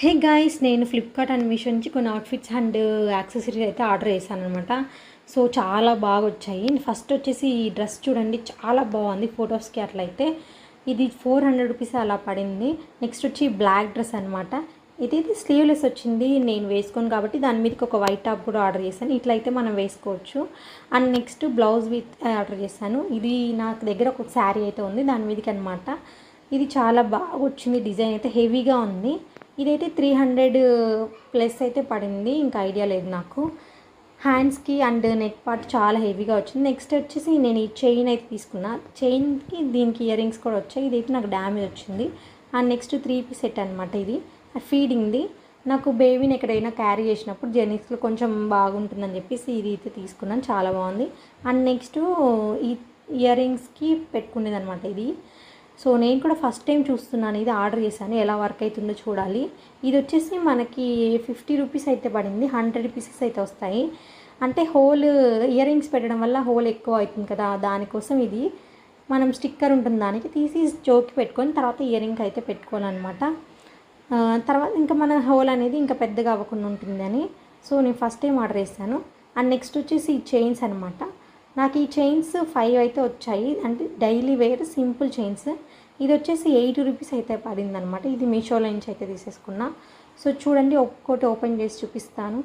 Hey guys, నేను Flipkart and Meesho నుంచి కొన్ని అవుట్ఫిట్స్ అండ్ యాక్సెసరీస్ అయితే ఆర్డర్ చేశాను అనమాట. సో చాలా బాగా వచ్చాయి. ఫస్ట్ వచ్చేసి ఈ డ్రెస్ చూడండి, చాలా బాగుంది. ఫొటోస్కి అట్లయితే ఇది 400 రూపీస్ అలా పడింది. నెక్స్ట్ వచ్చి బ్లాక్ డ్రెస్ అనమాట. ఇదైతే స్లీవ్లెస్ వచ్చింది. నేను వేసుకోను కాబట్టి దాని మీదకి ఒక వైట్ టాప్ కూడా ఆర్డర్ చేశాను. ఇట్లయితే మనం వేసుకోవచ్చు. And next blouse with order చేశాను. ఇది నాకు దగ్గర ఒక శారీ అయితే ఉంది, దాని మీదకి అనమాట. ఇది చాలా బాగా వచ్చింది. డిజైన్ అయితే హెవీగా ఉంది. ఇదైతే 300 ప్లస్ అయితే పడింది. ఇంకా ఐడియా లేదు నాకు. హ్యాండ్స్కి అండ్ నెక్ పార్ట్ చాలా హెవీగా వచ్చింది. నెక్స్ట్ వచ్చేసి నేను ఈ చైన్ అయితే తీసుకున్నా. చైన్కి దీనికి ఇయర్ రింగ్స్ కూడా వచ్చాయి. ఇదైతే నాకు డ్యామేజ్ వచ్చింది. అండ్ నెక్స్ట్ 3 పీస్ సెట్ అనమాట. ఇది ఫీడింగ్ది. నాకు బేబీని ఎక్కడైనా క్యారీ చేసినప్పుడు జర్నీస్లో కొంచెం బాగుంటుందని చెప్పేసి ఇది అయితే తీసుకున్నాను. చాలా బాగుంది. అండ్ నెక్స్ట్ ఈ ఇయర్ రింగ్స్కి పెట్టుకునేది అనమాట ఇది. సో నేను కూడా ఫస్ట్ టైం చూస్తున్నాను. ఇది ఆర్డర్ చేశాను, ఎలా వర్క్ అవుతుందో చూడాలి. ఇది వచ్చేసి మనకి 50 రూపీస్ అయితే పడింది. 100 పీసెస్ అయితే వస్తాయి. అంటే హోల్ ఇయర్ రింగ్స్ పెట్టడం వల్ల హోల్ ఎక్కువ అవుతుంది కదా, దానికోసం ఇది మనం స్టిక్కర్ ఉంటుంది దానికి తీసి జోకి పెట్టుకొని తర్వాత ఇయర్ రింగ్ అయితే పెట్టుకోవాలన్నమాట. తర్వాత ఇంకా మన హోల్ అనేది ఇంకా పెద్దగా అవ్వకుండా ఉంటుందని. సో నేను ఫస్ట్ టైం ఆర్డర్ చేశాను. అండ్ నెక్స్ట్ వచ్చేసి ఈ చైన్స్ అనమాట. నాకు ఈ చైన్స్ 5 అయితే వచ్చాయి. అంటే డైలీ వేర్ సింపుల్ చైన్స్. ఇది వచ్చేసి 80 రూపీస్ అయితే పడింది అనమాట. ఇది మీషోలో నుంచి అయితే తీసేసుకున్నా. సో చూడండి, ఒక్కొక్కటి ఓపెన్ చేసి చూపిస్తాను.